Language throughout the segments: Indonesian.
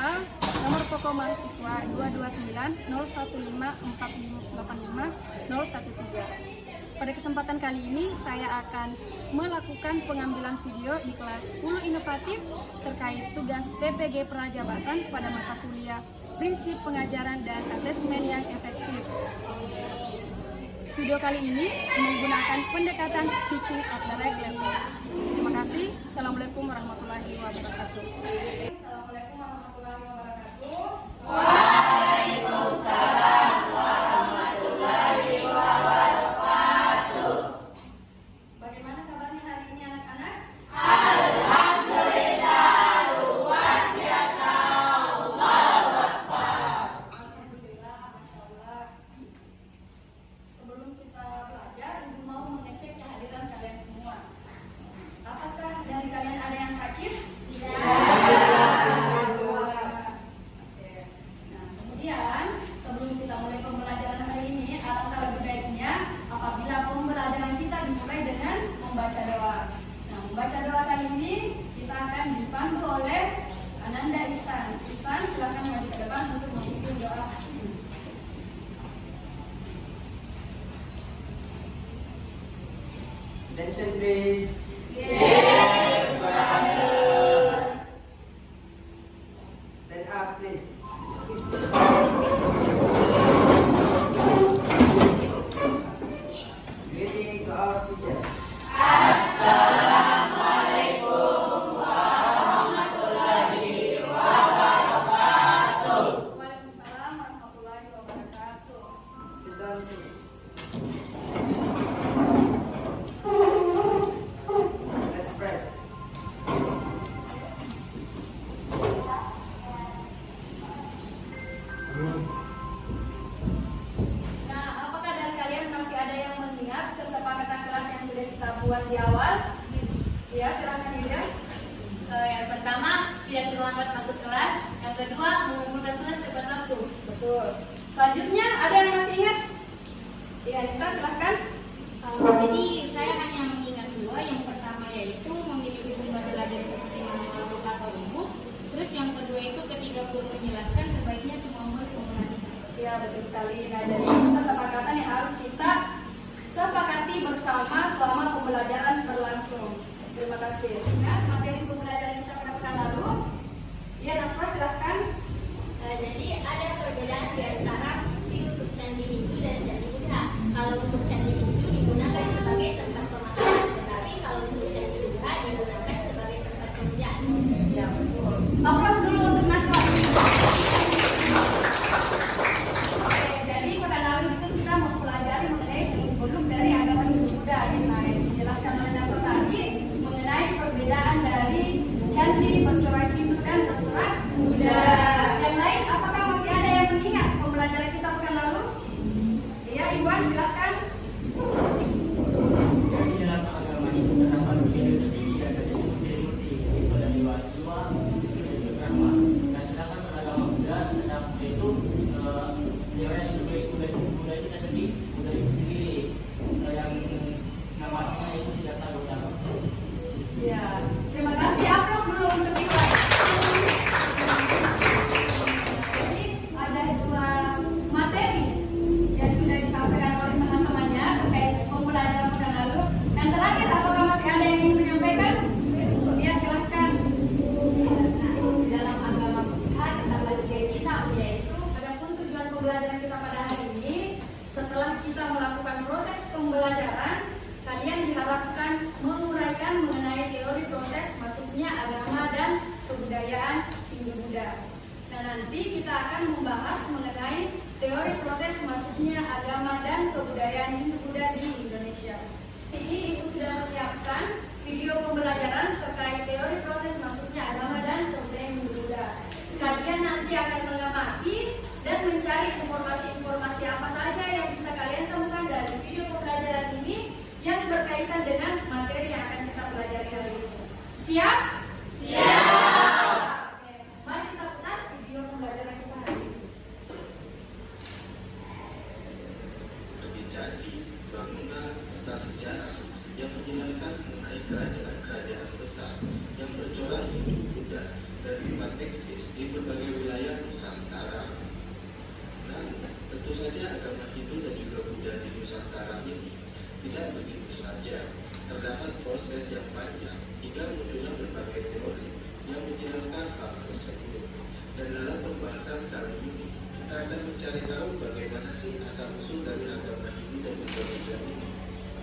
A, nomor pokok mahasiswa 2290154850113. Pada kesempatan kali ini saya akan melakukan pengambilan video di kelas 10 inovatif terkait tugas PPG Prajabatan pada mata kuliah Prinsip Pengajaran dan Asesmen yang Efektif. Video kali ini menggunakan pendekatan teaching at the right level. Terima kasih. Assalamualaikum warahmatullahi wabarakatuh. Assalamualaikum warahmatullahi wabarakatuh. Waalaikumsalam warahmatullahi wabarakatuh. Bagaimana kabarnya hari ini anak-anak? Alhamdulillah, luar biasa. Allahu Akbar. Alhamdulillah, Masya Allah. Sebelum kita belajar, Ibu mau mengecek kehadiran kalian semua. Apakah dari kalian ada yang sakit? Tidak. Nah, kemudian sebelum kita mulai pembelajaran hari ini, alangkah lebih baiknya apabila pembelajaran kita dimulai dengan membaca doa. Nah, membaca doa kali ini kita akan dipandu oleh Ananda Ihsan. Ihsan, silakan maju ke depan untuk memimpin doa. Attention please. Yes, Stand up please. Greeting to our teacher. Assalamualaikum warahmatullahi wabarakatuh. Waalaikumsalam warahmatullahi wabarakatuh. Sit down please. Let's pray. Nah, apakah dari kalian masih ada yang mengingat kesepakatan kelas yang sudah kita buat di awal? Ya, silakan dilihat. Yang pertama, tidak terlambat masuk kelas. Yang kedua, mengumpulkan tugas tepat waktu. Betul. Selanjutnya, ada yang masih ingat? Ya, Nisa, silakan. Jadi saya hanya mengingat dua. Yang pertama yaitu memiliki sumber belajar seperti manual buku atau e-book. Terus yang kedua itu ketika guru menjelaskan sebaiknya semua murid memperhatikan. Ya, betul sekali. Nah, dari itu kesepakatan yang harus kita sepakati bersama selama pembelajaran berlangsung. Terima kasih. Ya, materi pembelajaran kita pada pekan lalu. Ya, Nasra, silahkan. Jadi ada perbedaan di antara fungsi untuk candi Hindu dan candi Buddha. Kalau untuk candi Hindu digunakan sebagai tempat pemakaman, tetapi kalau untuk candi Buddha digunakan sebagai tempat pemujaan. Ya, betul. Aplaus dulu untuk Nasra. Oke, jadi pekan lalu itu kita mempelajari mengenai seluk-beluk dari agama Hindu-Buddha. Nah, yang dijelaskan oleh Nasra tadi mengenai perbedaan dari candi bercorak Hindu dan bercorak Buddha. Yang lain, apakah masih ada yang mengingat pembelajaran kita pekan lalu? Iya, Iwan, silakan. Jadi dalam agama itu terdapat tiga definisi dan sesuatu yaitu dari wasiwa, miskin dan juga karma. Nah, sedangkan pada agama Buddha terdapat yaitu teori yang Buddha itu sendiri, Buddha itu sendiri yang nama aslinya itu Siddhartha Gautama. Ya, terima kasih. Aplaus dulu untuk Iwan. Jadi ada dua materi yang sudah disampaikan oleh teman-temannya terkait pembelajaran pekan lalu. Yang terakhir, apakah masih ada yang ingin menyampaikan? Ya, silakan. Di dalam agama Buddha terdapat tiga kitab, yaitu Adapun tujuan pembelajaran kita pada hari ini, setelah kita melakukan proses pembelajaran, kalian diharapkan menguraikan mengenai teori proses masuknya agama dan kebudayaan Hindu-Buddha. Nah, nanti kita akan membahas mengenai teori proses masuknya agama dan kebudayaan Hindu-Buddha di Indonesia. Ini Ibu sudah menyiapkan video pembelajaran terkait teori proses masuknya agama dan kebudayaan Hindu-Buddha. Kalian nanti akan mengamati dan mencari informasi-informasi apa saja yang bisa kalian temukan dari video pembelajaran ini yang berkaitan dengan materi yang akan kita pelajari hari ini. Siap? Siap! Oke, mari kita putar video pembelajaran kita hari ini. Jadi bangunan serta sejarah yang menjelaskan mengenai kerajaan-kerajaan besar yang bercorak Hindu Buddha dan sifat eksis di berbagai wilayah Nusantara. Dan tentu saja agama Hindu dan juga Buddha di Nusantara ini tidak begitu saja. Terdapat proses yang panjang hingga munculnya berbagai teori yang menjelaskan hal tersebut. Dan dalam pembahasan kali ini, kita akan mencari tahu bagaimana sih asal-usul dari agama Hindu dan juga Buddha ini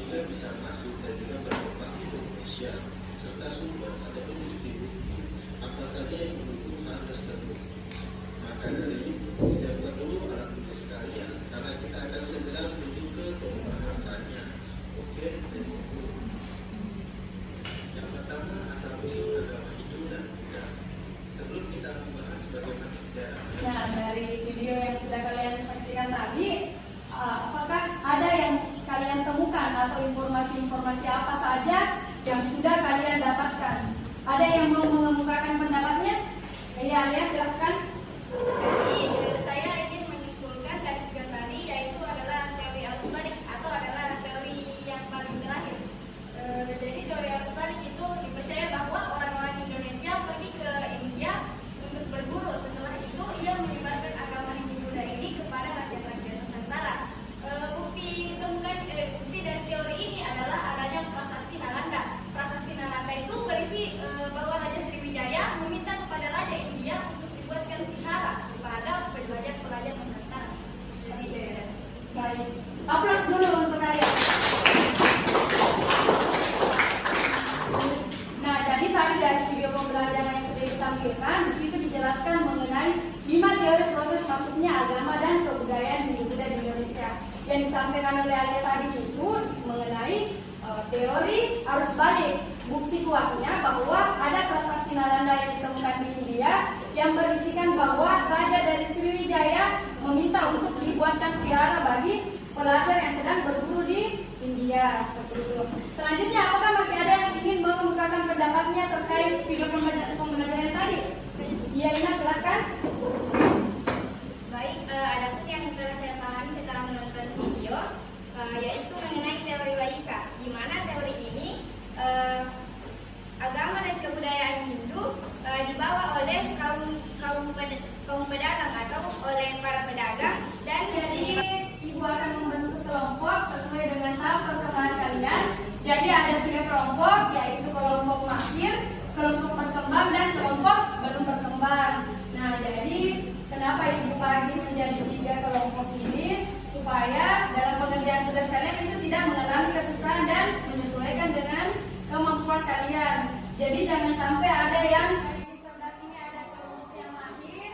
hingga bisa masuk dan juga berkembang di Indonesia, serta sumber ataupun bukti-bukti apa saja yang mendukung hal tersebut. Maka dari itu, siapkan dulu alat bukti sekalian, karena kita akan segera menuju ke pembahasannya. Oke, let's go. Yang pertama, asal-usul agama Hindu dan Buddha. Sebelum kita membahas bagaimana sejarah. Nah, dari video yang sudah kalian saksikan tadi, apakah ada yang kalian temukan atau informasi-informasi apa saja yang sudah kalian dapatkan? Ada yang mau mengemukakan pendapatnya? Alia, silahkan. Jadi saya ingin menyimpulkan dari video tadi, yaitu adalah teori arus balik atau adalah teori yang paling terakhir. Jadi teori arus balik itu dipercaya bahwa orang-orang Indonesia pergi ke India untuk berburu. Setelah itu ia menyebarkan agama Hindu-Buddha ini kepada rakyat-rakyat Nusantara. Bukti dari teori ini adalah adanya prasasti Nalanda. Prasasti Nalanda itu berisi bahwa Raja Sriwijaya meminta kepada Raja India untuk dibuatkan vihara kepada pelajar-pelajar Nusantara. Baik, aplaus dulu untuk kalian. Nah, jadi tadi dari video pembelajaran yang sudah ditampilkan, di situ dijelaskan mengenai 5 teori proses masuknya agama dan kebudayaan Hindu-Buddha di Indonesia. Yang disampaikan oleh Alia tadi itu mengenai teori arus balik. Bukti kuatnya bahwa ada prasasti Nalanda yang ditemukan di India yang berisikan bahwa Raja dari Sriwijaya meminta untuk dibuatkan vihara bagi pelajar yang sedang berburu di India, seperti itu. Selanjutnya, apakah masih ada yang ingin mengemukakan pendapatnya terkait video pembelajaran tadi? Iya, Ina, silakan. Baik, ada pun yang telah saya pahami setelah menonton video, yaitu mengenai teori Waisa, di mana teori ini agama dan kebudayaan Hindu dibawa oleh kaum pedagang atau oleh para pedagang, dan Jadi, Ibu akan membentuk kelompok sesuai dengan tahap perkembangan kalian. Jadi ada 3 kelompok, yaitu kelompok mahir, kelompok berkembang, dan kelompok belum berkembang. Nah, jadi kenapa Ibu bagi menjadi 3 kelompok ini? Supaya dalam pengerjaan tugas kalian itu tidak mengalami kesusahan dan menyesuaikan dengan kemampuan kalian. Jadi jangan sampai ada yang di sebelah sini ada kelompok yang mahir,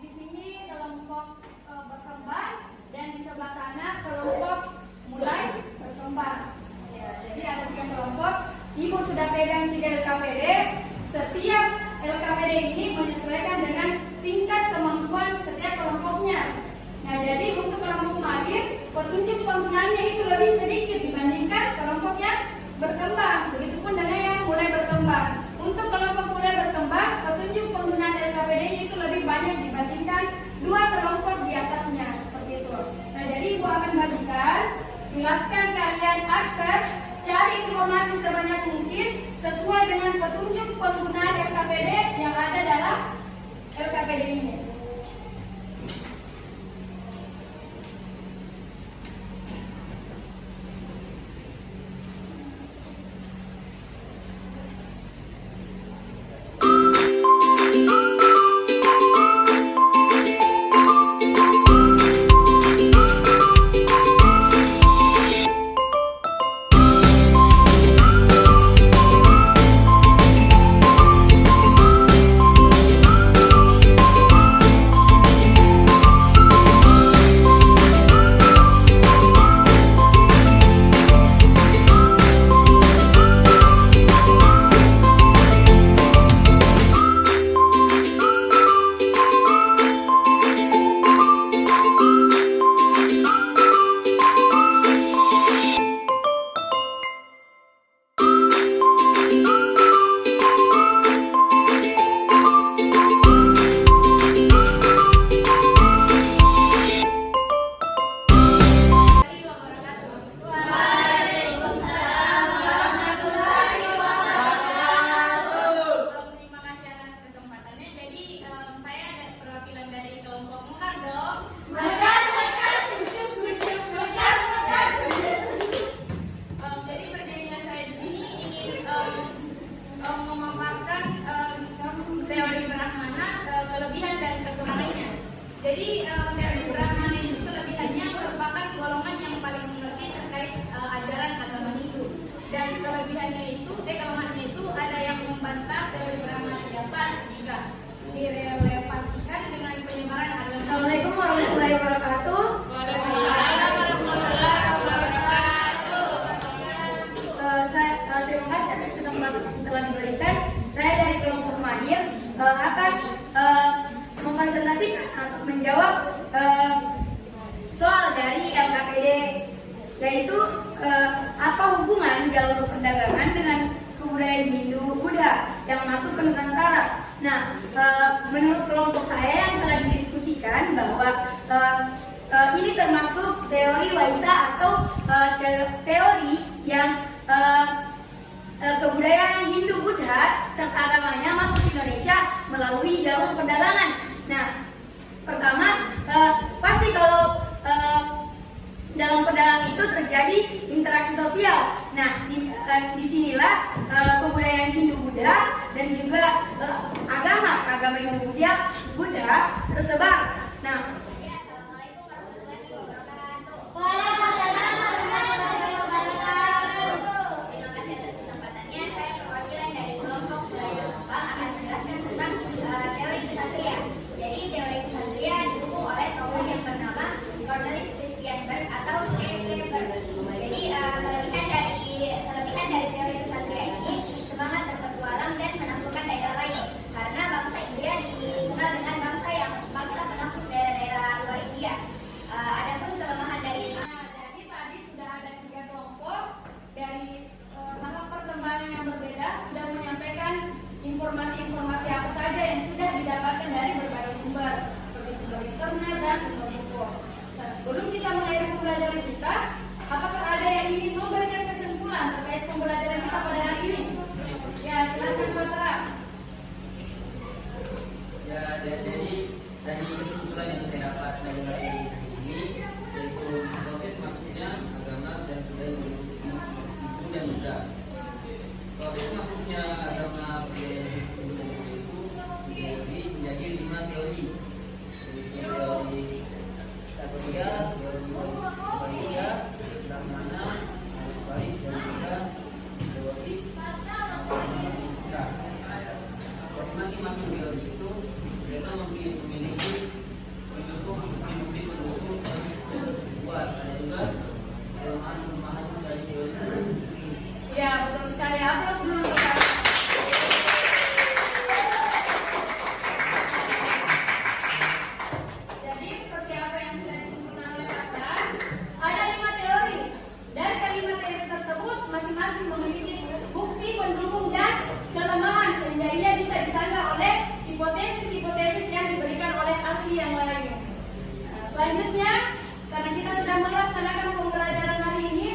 di sini kelompok berkembang, dan di sebelah sana kelompok mulai berkembang. Ya, jadi ada 3 kelompok. Ibu sudah pegang 3 LKPD. Setiap LKPD ini menyesuaikan dengan tingkat kemampuan setiap kelompoknya. Nah, jadi untuk kelompok mahir, petunjuk penggunaannya itu lebih sedikit dibandingkan kelompok yang berkembang. Begitupun dengan yang mulai berkembang. Untuk kelompok mulai berkembang, petunjuk penggunaan LKPD-nya itu lebih banyak dibandingkan 2 kelompok di atasnya, seperti itu. Nah, jadi Ibu akan bagikan. Silahkan kalian akses, cari informasi sebanyak mungkin sesuai dengan petunjuk penggunaan LKPD yang ada dalam LKPD ini. Jadi teori Brahmana itu kelebihannya merupakan golongan yang paling mengerti terkait ajaran agama Hindu. Dan kelemahannya itu ada yang membantah teori Brahmana tidak pas jika direlevasikan dengan penyebaran agama. Assalamualaikum warahmatullahi wabarakatuh. Waalaikumsalam warahmatullahi wabarakatuh. Terima kasih atas kesempatan yang telah diberikan. Saya dari kelompok mahir akan mempresentasikan atau menjawab soal dari LKPD, yaitu apa hubungan jalur perdagangan dengan kebudayaan Hindu Buddha yang masuk ke Nusantara. Nah, menurut kelompok saya yang telah didiskusikan bahwa ini termasuk teori Waisa atau teori yang kebudayaan Hindu Buddha serta agamanya masuk ke Indonesia melalui jalur perdagangan. Nah, pertama pasti kalau dalam perdagangan itu terjadi interaksi sosial. Nah, disinilah kebudayaan Hindu Buddha dan juga agama Hindu Buddha tersebar. Nah, Assalamualaikum warahmatullahi wabarakatuh. Waalaikumsalam warahmatullahi wabarakatuh. Terima kasih atas kesempatannya. Saya perwakilan dari kelompok belajar Jepang akan menjelaskan tentang teori kesatria. Jadi teori kesatria didukung oleh tokoh yang bernama Cornelis Christian Berg atau C.C. Berg. Jadi kelebihan dari teori kesatria ini semangat berpetualang dan menaklukkan daerah lain. Karena bangsa India dikenal dengan bangsa penakluk daerah-daerah luar India. Adapun kelemahan dari Jadi tadi sudah ada 3 kelompok dari tahap perkembangan yang berbeda sudah menyampaikan informasi-informasi apa saja yang sudah didapatkan dari berbagai sumber seperti sumber internet dan sumber buku. Sebelum kita mengakhiri pembelajaran kita, apakah ada yang ingin memberikan kesimpulan terkait pembelajaran kita pada hari ini? Ya, silakan Pak Tera. Ya, jadi dari kesimpulan yang saya dapat dari hari ini, yaitu proses masuknya agama dan budaya Hindu dan Buddha. Proses masuknya agama budaya Hindu dan Buddha itu dibagi menjadi 5 teori. Teori Satria, teori Waisa, Brahmana, Balik, dan juga teori Buddha. Masing-masing teori itu mereka memiliki pendukung kuat. Ada juga kelemahan dari teori ini. Ya, betul sekali. Aplaus dulu untuk Pak. Jadi seperti apa yang sudah disimpulkan oleh Pak Tera, ada 5 teori. Dan kelima teori tersebut masing-masing memiliki bukti pendukung dan kelemahan sehingga ia bisa disanggah oleh hipotesis-hipotesis yang diberikan oleh ahli yang lain. Nah, selanjutnya, karena kita sudah melaksanakan pembelajaran hari ini,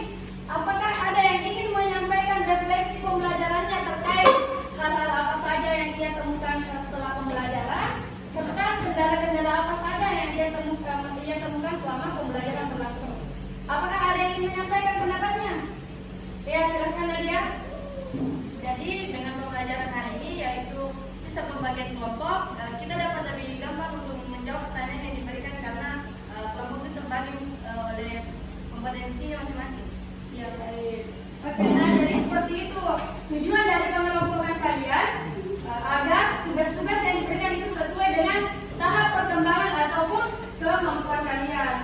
apakah ada yang ingin menyampaikan refleksi pembelajarannya terkait hal-hal apa saja yang dia temukan setelah pembelajaran, serta kendala-kendala apa saja yang dia temukan selama pembelajaran berlangsung? Apakah ada yang ingin menyampaikan pendapatnya? Ya, silakan Nadia. Jadi dengan pembelajaran hari ini yaitu sistem pembagian kelompok, kita dapat lebih gampang untuk menjawab pertanyaan yang diberikan karena kelompok itu terbagi oleh kompetensinya masing-masing. Ya, baik. Oke, nah jadi seperti itu tujuan dari pengelompokan kalian agar tugas-tugas yang diberikan itu sesuai dengan tahap perkembangan ataupun kemampuan kalian.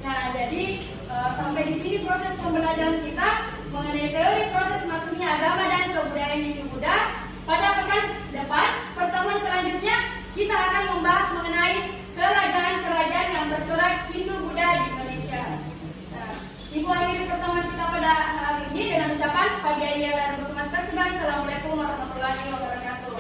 Nah, jadi sampai di sini proses pembelajaran kita mengenai teori proses masuknya agama dan kebudayaan Hindu Buddha. Pada pekan depan, pertemuan selanjutnya kita akan membahas mengenai kerajaan-kerajaan yang bercorak Hindu Buddha di Indonesia. Nah, Ibu akhiri pertemuan kita pada hari ini dengan ucapan pagi ayah dan berteman tersebar. Assalamualaikum warahmatullahi wabarakatuh.